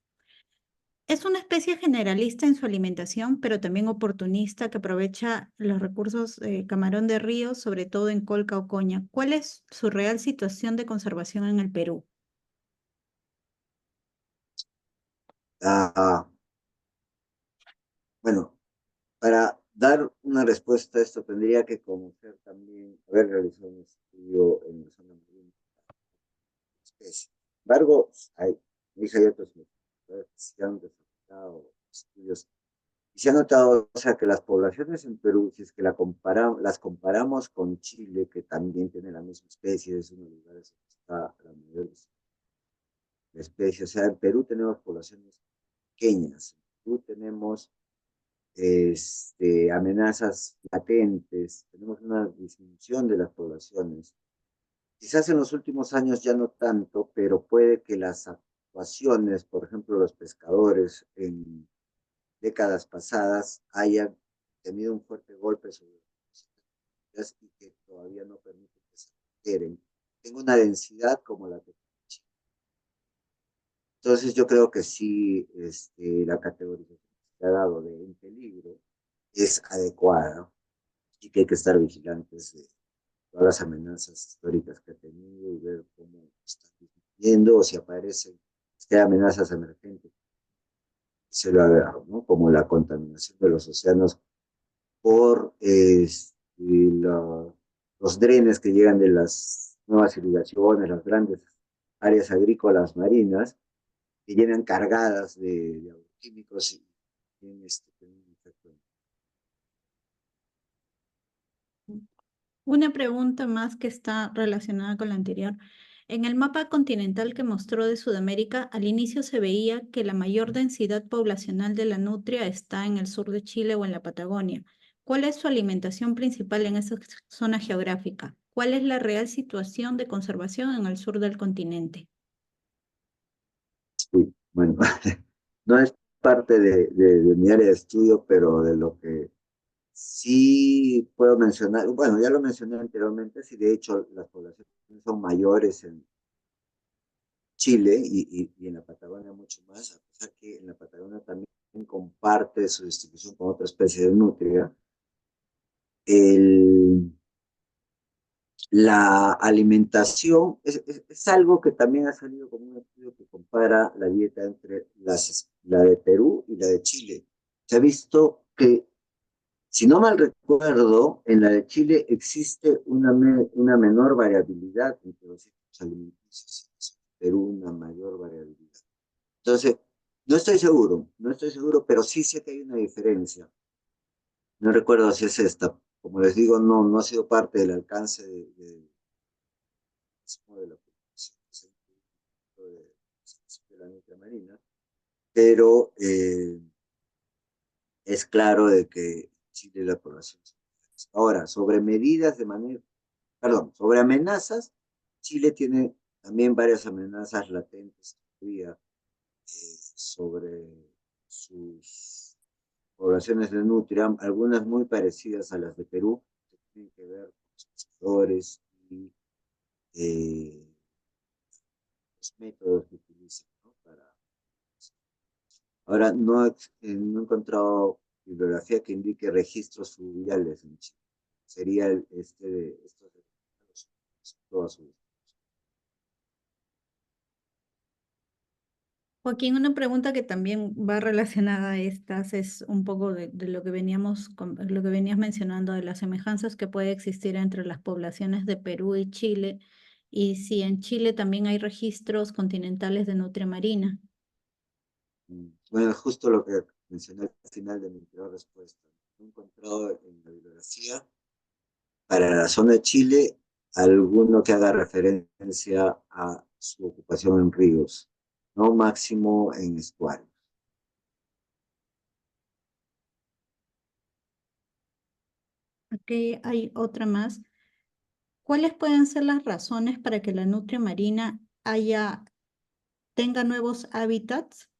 Es una especie generalista en su alimentación, pero también oportunista que aprovecha los recursos camarón de río, sobre todo en Colca o Coña. ¿Cuál es su real situación de conservación en el Perú? Ah, bueno, para respuesta a esto tendría que conocer también, haber realizado un estudio en la zona marina de especies. Sin embargo, hay, hay otros investigadores que se han desarrollado estudios y se ha notado, o sea, que las poblaciones en Perú, si es que las comparamos con Chile, que también tiene la misma especie, es uno de los lugares donde está la mayor especie, o sea, en Perú tenemos poblaciones pequeñas, en Perú tenemos amenazas latentes, tenemos una disminución de las poblaciones. Quizás en los últimos años ya no tanto, pero puede que las actuaciones, por ejemplo, los pescadores en décadas pasadas hayan tenido un fuerte golpe sobre las y que todavía no permiten que se recuperen. Tengo una densidad como la que tiene. Entonces yo creo que sí, la categorización que se ha dado de en peligro es adecuada y que hay que estar vigilantes de todas las amenazas históricas que ha tenido y ver cómo están disminuyendo o si aparecen amenazas emergentes. Se lo agarro, ¿no? Como la contaminación de los océanos por los drenes que llegan de las nuevas irrigaciones, las grandes áreas agrícolas marinas, que llegan cargadas de agroquímicos y tienen un efecto. Una pregunta más que está relacionada con la anterior. En el mapa continental que mostró de Sudamérica, al inicio se veía que la mayor densidad poblacional de la nutria está en el sur de Chile o en la Patagonia. ¿Cuál es su alimentación principal en esa zona geográfica? ¿Cuál es la real situación de conservación en el sur del continente? Sí, bueno, no es parte de mi área de estudio, pero de lo que sí puedo mencionar, bueno, ya lo mencioné anteriormente, sí, de hecho las poblaciones son mayores en Chile y en la Patagonia mucho más, a pesar que en la Patagonia también comparte su distribución con otra especie de nutria. El, la alimentación es algo que también ha salido como un estudio que compara la dieta entre la de Perú y la de Chile. Se ha visto que, si no mal recuerdo, en la de Chile existe una menor variabilidad entre los ciclos alimenticios, en Perú una mayor variabilidad. Entonces, no estoy seguro, pero sí sé que hay una diferencia. No recuerdo si es esta. Como les digo, no ha sido parte del alcance de la publicación de la nutria marina, pero es claro de que Chile la población. Ahora, sobre medidas de manejo, perdón, sobre amenazas, Chile tiene también varias amenazas latentes todavía sobre sus poblaciones de nutria, algunas muy parecidas a las de Perú, que tienen que ver con los pescadores y los métodos que utilizan, ¿no? Ahora, no he encontrado bibliografía que indique registros fluviales en Chile. Sería de estos de todas sus. Joaquín, una pregunta que también va relacionada a estas es un poco de lo que lo que venías mencionando de las semejanzas que puede existir entre las poblaciones de Perú y Chile, y si en Chile también hay registros continentales de nutria marina. Bueno, justo lo que mencioné al final de mi anterior respuesta. No he encontrado en la bibliografía para la zona de Chile alguno que haga referencia a su ocupación en ríos, no máximo en estuarios. Aquí hay otra más. ¿Cuáles pueden ser las razones para que la nutria marina tenga nuevos hábitats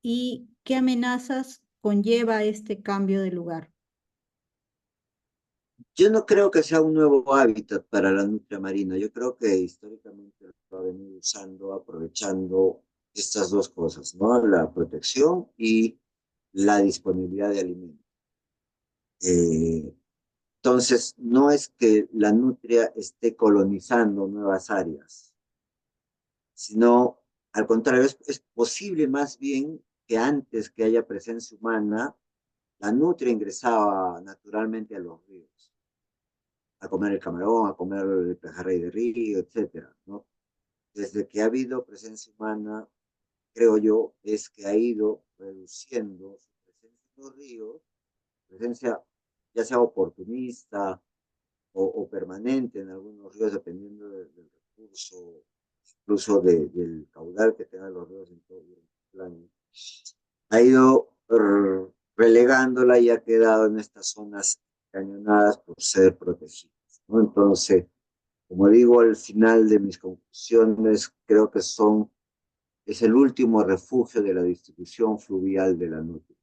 y qué amenazas conlleva este cambio de lugar? Yo no creo que sea un nuevo hábitat para la nutria marina. Yo creo que históricamente lo ha venido usando, aprovechando estas dos cosas, ¿no? La protección y la disponibilidad de alimentos. Eh, entonces, no es que la nutria esté colonizando nuevas áreas, sino al contrario, es posible más bien que antes que haya presencia humana, la nutria ingresaba naturalmente a los ríos, a comer el camarón, a comer el pejerrey de río, etcétera, ¿no? Desde que ha habido presencia humana, creo yo, es que ha ido reduciendo su presencia en los ríos, presencia ya sea oportunista o permanente en algunos ríos, dependiendo del recurso, incluso del caudal que tengan los ríos en todo el año, ha ido relegándola y ha quedado en estas zonas cañonadas por ser protegidas, ¿no? Entonces, como digo, al final de mis conclusiones, creo que es el último refugio de la distribución fluvial de la nutria.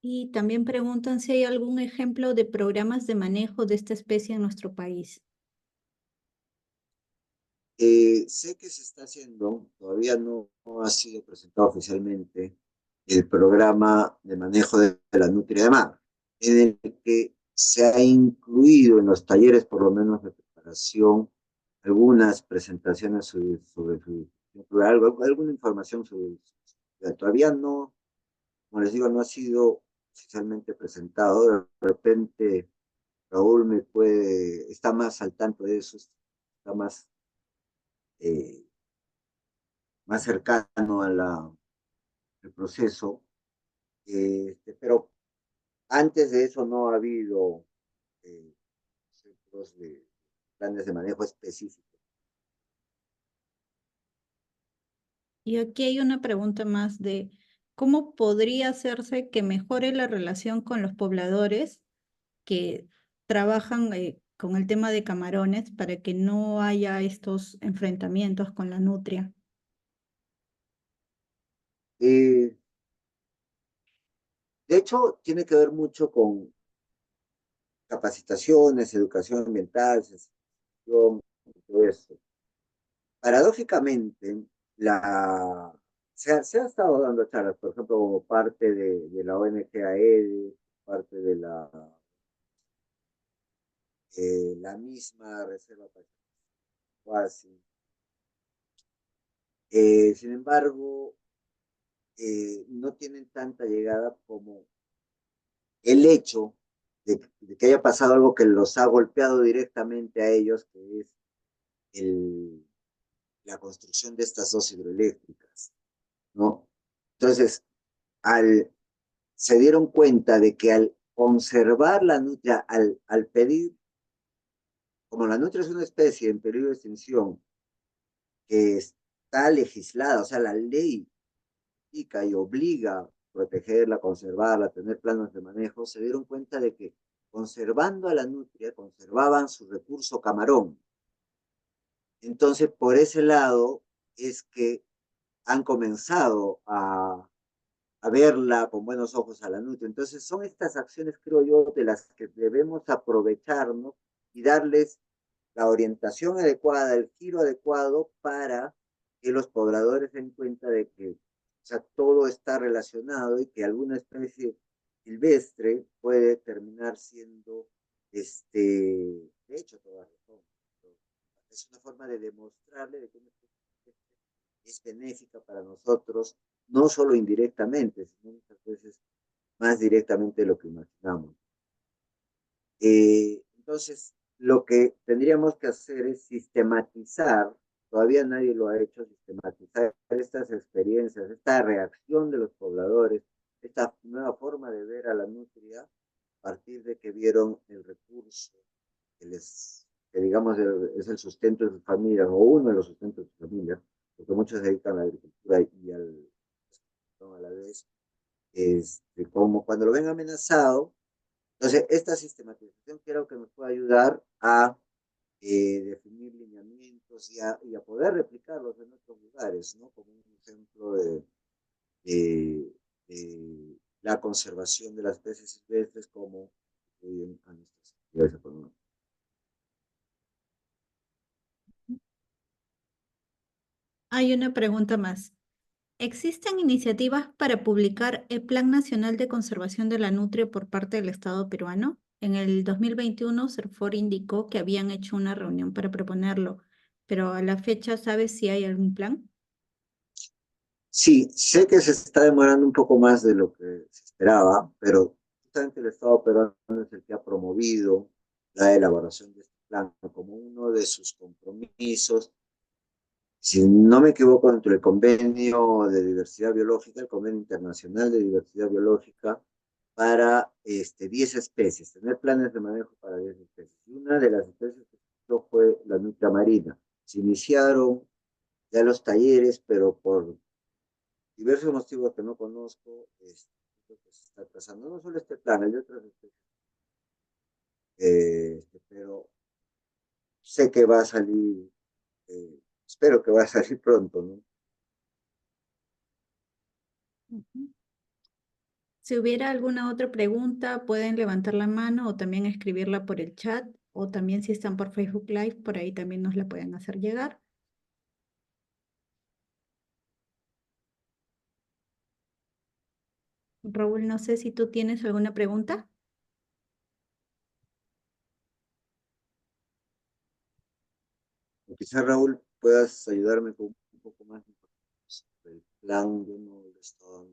Y también preguntan si hay algún ejemplo de programas de manejo de esta especie en nuestro país. Sé que se está haciendo, todavía no ha sido presentado oficialmente, el programa de manejo de la nutria de mar, en el que se ha incluido en los talleres, por lo menos de preparación, algunas presentaciones sobre alguna información sobre todavía no, como les digo, no ha sido oficialmente presentado. De repente Raúl está más al tanto de eso, está eh, más cercano al proceso, pero antes de eso no ha habido eh, centros de planes de manejo específicos. Y aquí hay una pregunta más de cómo podría hacerse que mejore la relación con los pobladores que trabajan con el tema de camarones para que no haya estos enfrentamientos con la nutria. De hecho, tiene que ver mucho con capacitaciones, educación ambiental, sensibilización, todo eso. Paradójicamente, se ha estado dando charlas, por ejemplo, como parte de la ONG AED, parte de la misma Reserva Pachacuasi. Sin embargo, no tienen tanta llegada como el hecho de que haya pasado algo que los ha golpeado directamente a ellos, que es la construcción de estas dos hidroeléctricas, ¿no? Entonces, al, se dieron cuenta de que al conservar la nutria, al pedir, como la nutria es una especie en peligro de extinción, que está legislada, o sea, la ley indica y obliga a protegerla, conservarla, tener planos de manejo, se dieron cuenta de que conservando a la nutria, conservaban su recurso camarón. Entonces, por ese lado es que han comenzado a verla con buenos ojos a la nutria. Entonces, son estas acciones, creo yo, de las que debemos aprovecharnos y darles la orientación adecuada, el giro adecuado para que los pobladores den cuenta de que, o sea, todo está relacionado y que alguna especie silvestre puede terminar siendo, de hecho, toda razón. Es una forma de demostrarle de que una especie es benéfica para nosotros, no solo indirectamente, sino muchas veces más directamente de lo que imaginamos. Entonces, lo que tendríamos que hacer es sistematizar, todavía nadie lo ha hecho, sistematizar estas experiencias, esta reacción de los pobladores, esta nueva forma de ver a la nutria a partir de que vieron el recurso que digamos es el sustento de sus familias, o uno de los sustentos de sus familias, porque muchos se dedican a la agricultura y a la vez, como cuando lo ven amenazado. Entonces, esta sistematización creo que nos puede ayudar a definir lineamientos y a poder replicarlos en otros lugares, ¿no? Como un ejemplo de la conservación de las especies silvestres como a nuestras actividades económicas. Hay una pregunta más. ¿Existen iniciativas para publicar el Plan Nacional de Conservación de la Nutria por parte del Estado peruano? En el 2021, CERFOR indicó que habían hecho una reunión para proponerlo, pero a la fecha, ¿sabes si hay algún plan? Sí, sé que se está demorando un poco más de lo que se esperaba, pero justamente el Estado peruano es el que ha promovido la elaboración de este plan como uno de sus compromisos. Si no me equivoco, dentro del convenio de diversidad biológica, el convenio internacional de diversidad biológica, para 10 especies, tener planes de manejo para 10 especies. Y una de las especies que se hizo fue la nutria marina. Se iniciaron ya los talleres, pero por diversos motivos que no conozco, creo que se está trazando no solo este plan, hay otras especies, pero sé que va a salir, espero que va a salir pronto, ¿no? Ujú. Si hubiera alguna otra pregunta, pueden levantar la mano o también escribirla por el chat, o también si están por Facebook Live, por ahí también nos la pueden hacer llegar. Raúl, no sé si tú tienes alguna pregunta. O quizás, Raúl, puedas ayudarme con un poco más de información sobre el plan de uno del Estado.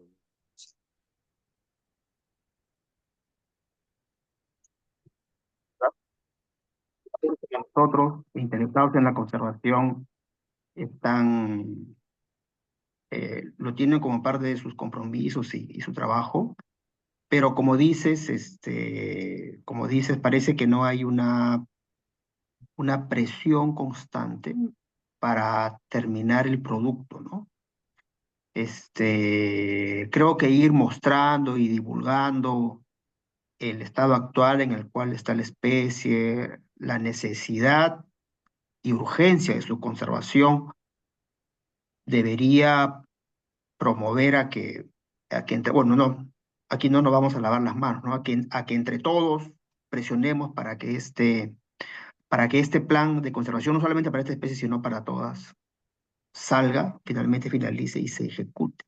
Nosotros, interesados en la conservación, están, lo tienen como parte de sus compromisos y su trabajo, pero como dices, parece que no hay una presión constante para terminar el producto, ¿no? Creo que ir mostrando y divulgando el estado actual en el cual está la especie, la necesidad y urgencia de su conservación, debería promover bueno, no, aquí no nos vamos a lavar las manos, ¿no? A que entre todos presionemos para que este plan de conservación, no solamente para esta especie, sino para todas, salga, finalmente finalice y se ejecute.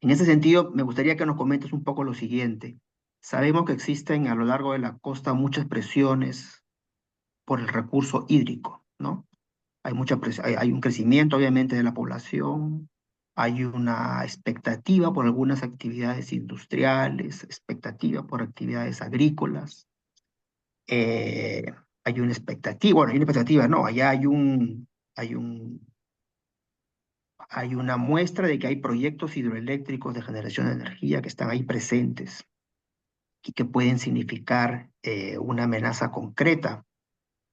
En ese sentido, me gustaría que nos comentes un poco lo siguiente. Sabemos que existen a lo largo de la costa muchas presiones por el recurso hídrico, ¿no? Hay un crecimiento, obviamente, de la población, hay una expectativa por algunas actividades industriales, expectativa por actividades agrícolas, eh, hay una expectativa, bueno, hay una expectativa, no, allá hay un, hay una muestra de que hay proyectos hidroeléctricos de generación de energía que están ahí presentes y que pueden significar una amenaza concreta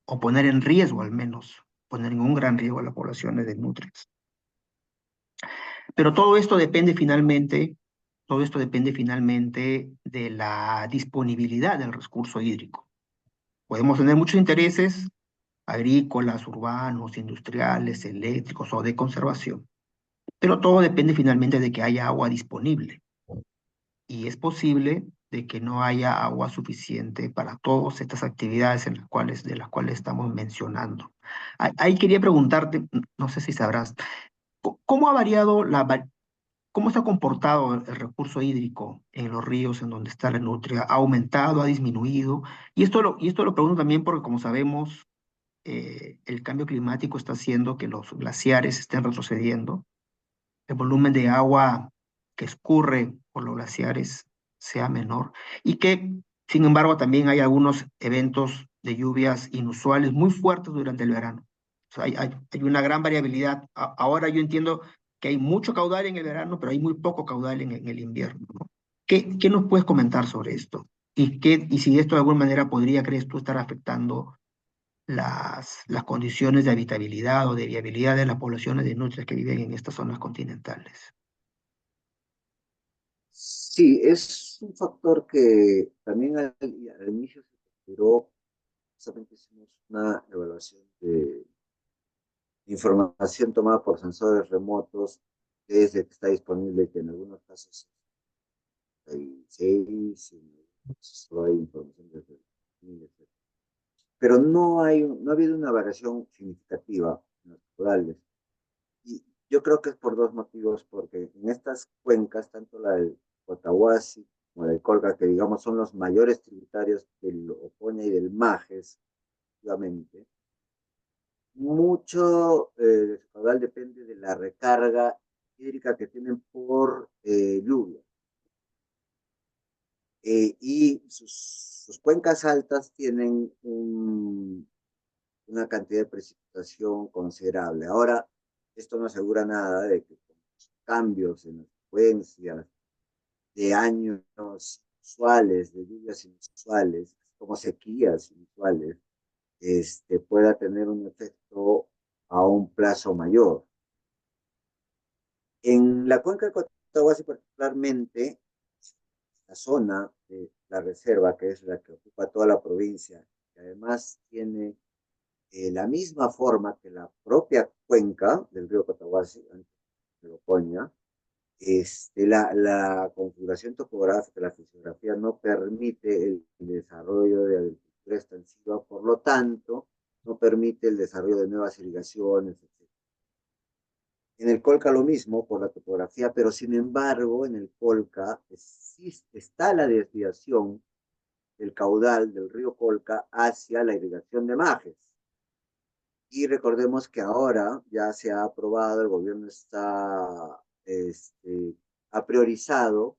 o poner en riesgo al menos, poner en un gran riesgo a las poblaciones de nutrias. Pero todo esto depende finalmente de la disponibilidad del recurso hídrico. Podemos tener muchos intereses agrícolas, urbanos, industriales, eléctricos o de conservación, pero todo depende finalmente de que haya agua disponible. Y es posible de que no haya agua suficiente para todas estas actividades de las cuales estamos mencionando. Ahí quería preguntarte, no sé si sabrás, ¿cómo ha variado cómo se ha comportado el recurso hídrico en los ríos en donde está la nutria? ¿Ha aumentado, ha disminuido? Y esto lo pregunto también porque, como sabemos, el cambio climático está haciendo que los glaciares estén retrocediendo, el volumen de agua que escurre por los glaciares sea menor y que, sin embargo, también hay algunos eventos de lluvias inusuales muy fuertes durante el verano. O sea, hay una gran variabilidad. Ahora yo entiendo que hay mucho caudal en el verano, pero hay muy poco caudal en el invierno, ¿no? ¿Qué nos puedes comentar sobre esto? Y si esto de alguna manera podría, crees tú, estar afectando las condiciones de habitabilidad o de viabilidad de las poblaciones de nutrias que viven en estas zonas continentales? Sí, es un factor que también al inicio se consideró, justamente hicimos una evaluación de información tomada por sensores remotos desde que está disponible, que en algunos casos hay 6, en algunos casos solo hay información desde 2000, etc. Pero no ha habido una variación significativa en los caudales. Y yo creo que es por dos motivos, porque en estas cuencas, tanto la del Cotahuasi como la del Colca, que digamos son los mayores tributarios del Ocoña y del Majes, obviamente, mucho de su caudal depende de la recarga hídrica que tienen por lluvia. Y sus cuencas altas tienen una cantidad de precipitación considerable. Ahora, esto no asegura nada de que con los cambios en las frecuencias de años usuales, de lluvias inusuales, como sequías inusuales, pueda tener un efecto a un plazo mayor. En la cuenca de Cotahuasi particularmente, la zona de la reserva, que es la que ocupa toda la provincia, que además tiene la misma forma que la propia cuenca del río Cotahuasi, antes de Ocoña, la configuración topográfica, la fisiografía no permite el desarrollo de agricultura extensiva, por lo tanto, no permite el desarrollo de nuevas irrigaciones, etc. En el Colca lo mismo por la topografía, pero sin embargo, en el Colca está la desviación del caudal del río Colca hacia la irrigación de Majes. Y recordemos que ahora ya se ha aprobado, el gobierno ha priorizado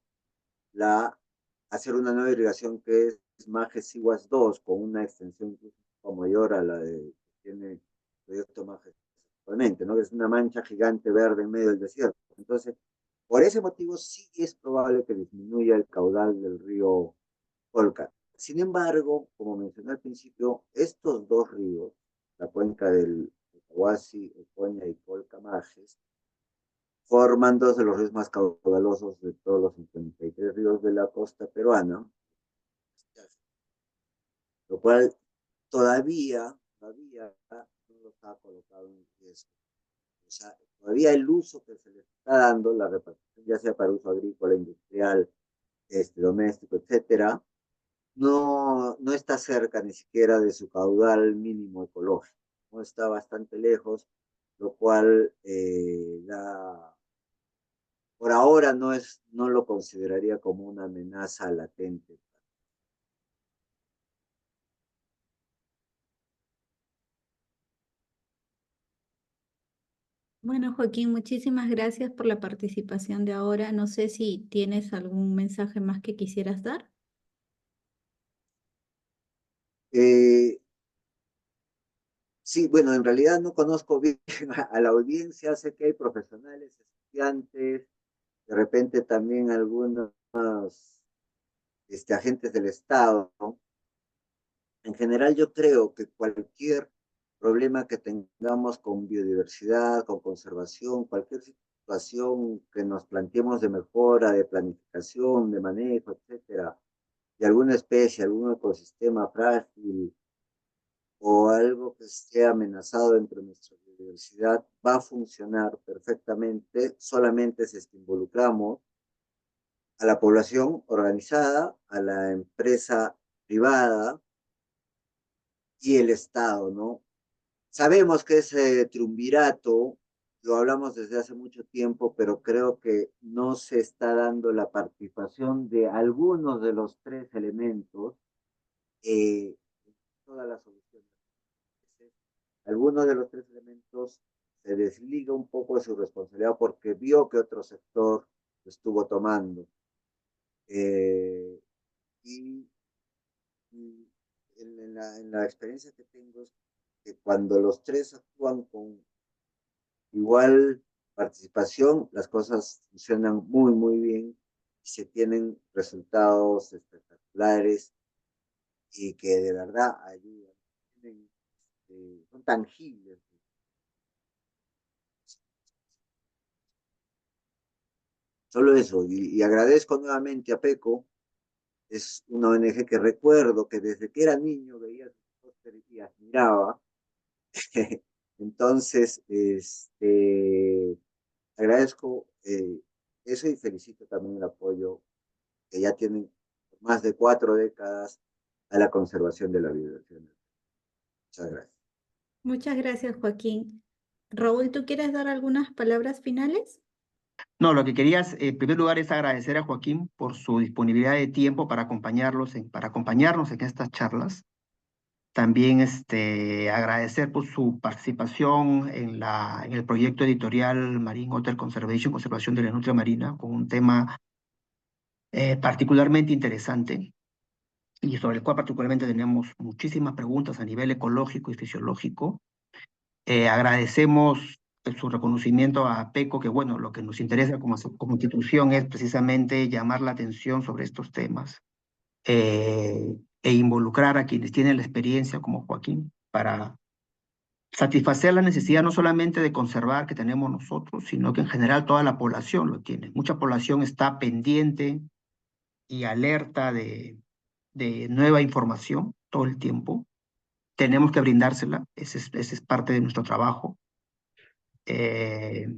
hacer una nueva irrigación que es Majes Siguas 2, con una extensión incluso mayor a la que tiene el proyecto Majes actualmente, ¿no? Es una mancha gigante verde en medio del desierto. Entonces, por ese motivo sí es probable que disminuya el caudal del río Colca. Sin embargo, como mencioné al principio, estos dos ríos, la cuenca del Cotahuasi, Ocoña y Colca Majes, forman dos de los ríos más caudalosos de todos los 53 ríos de la costa peruana, lo cual todavía no los ha colocado en riesgo. O sea, todavía el uso que se le está dando, la repartición, ya sea para uso agrícola, industrial, doméstico, etcétera, no está cerca ni siquiera de su caudal mínimo ecológico, no está bastante lejos, lo cual por ahora no lo consideraría como una amenaza latente. Bueno, Joaquín, muchísimas gracias por la participación de ahora. No sé si tienes algún mensaje más que quisieras dar. Eh, sí, bueno, en realidad no conozco bien a la audiencia, sé que hay profesionales, estudiantes, de repente también algunos agentes del Estado, ¿no? En general, yo creo que cualquier problema que tengamos con biodiversidad, con conservación, cualquier situación que nos planteemos de mejora, de planificación, de manejo, etcétera, de alguna especie, algún ecosistema frágil o algo que esté amenazado dentro de nuestra biodiversidad, va a funcionar perfectamente solamente si es que involucramos a la población organizada, a la empresa privada y el Estado, ¿no? Sabemos que ese triunvirato lo hablamos desde hace mucho tiempo, pero creo que no se está dando la participación de algunos de los tres elementos en toda la solución. Algunos de los tres elementos se desliga un poco de su responsabilidad porque vio que otro sector lo estuvo tomando. Eh, y en la experiencia que tengo es que cuando los tres actúan con igual participación, las cosas funcionan muy, muy bien y se tienen resultados espectaculares y que de verdad ayudan, son tangibles. Solo eso, y agradezco nuevamente a PECO, es una ONG que recuerdo que desde que era niño veía sus pósteres y admiraba. Entonces, agradezco eso y felicito también el apoyo que ya tienen más de 4 décadas a la conservación de la biodiversidad. Muchas gracias. Muchas gracias, Joaquín. Raúl, ¿tú quieres dar algunas palabras finales? No, lo que quería, en primer lugar, es agradecer a Joaquín por su disponibilidad de tiempo para para acompañarnos en estas charlas. También agradecer por su participación en el proyecto editorial Marine Otter Conservation, conservación de la nutria marina, con un tema particularmente interesante y sobre el cual particularmente tenemos muchísimas preguntas a nivel ecológico y fisiológico. Agradecemos su reconocimiento a PECO, que bueno, lo que nos interesa como institución es precisamente llamar la atención sobre estos temas e involucrar a quienes tienen la experiencia como Joaquín para satisfacer la necesidad no solamente de conservar que tenemos nosotros, sino que en general toda la población lo tiene. Mucha población está pendiente y alerta de nueva información todo el tiempo. Tenemos que brindársela, ese es parte de nuestro trabajo. Eh,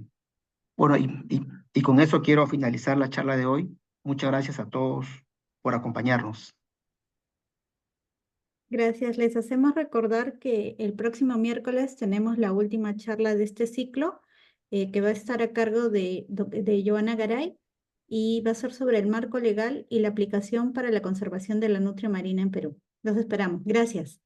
bueno, y con eso quiero finalizar la charla de hoy. Muchas gracias a todos por acompañarnos. Gracias. Les hacemos recordar que el próximo miércoles tenemos la última charla de este ciclo, que va a estar a cargo de Joana Garay, y va a ser sobre el marco legal y la aplicación para la conservación de la nutria marina en Perú. Los esperamos. Gracias.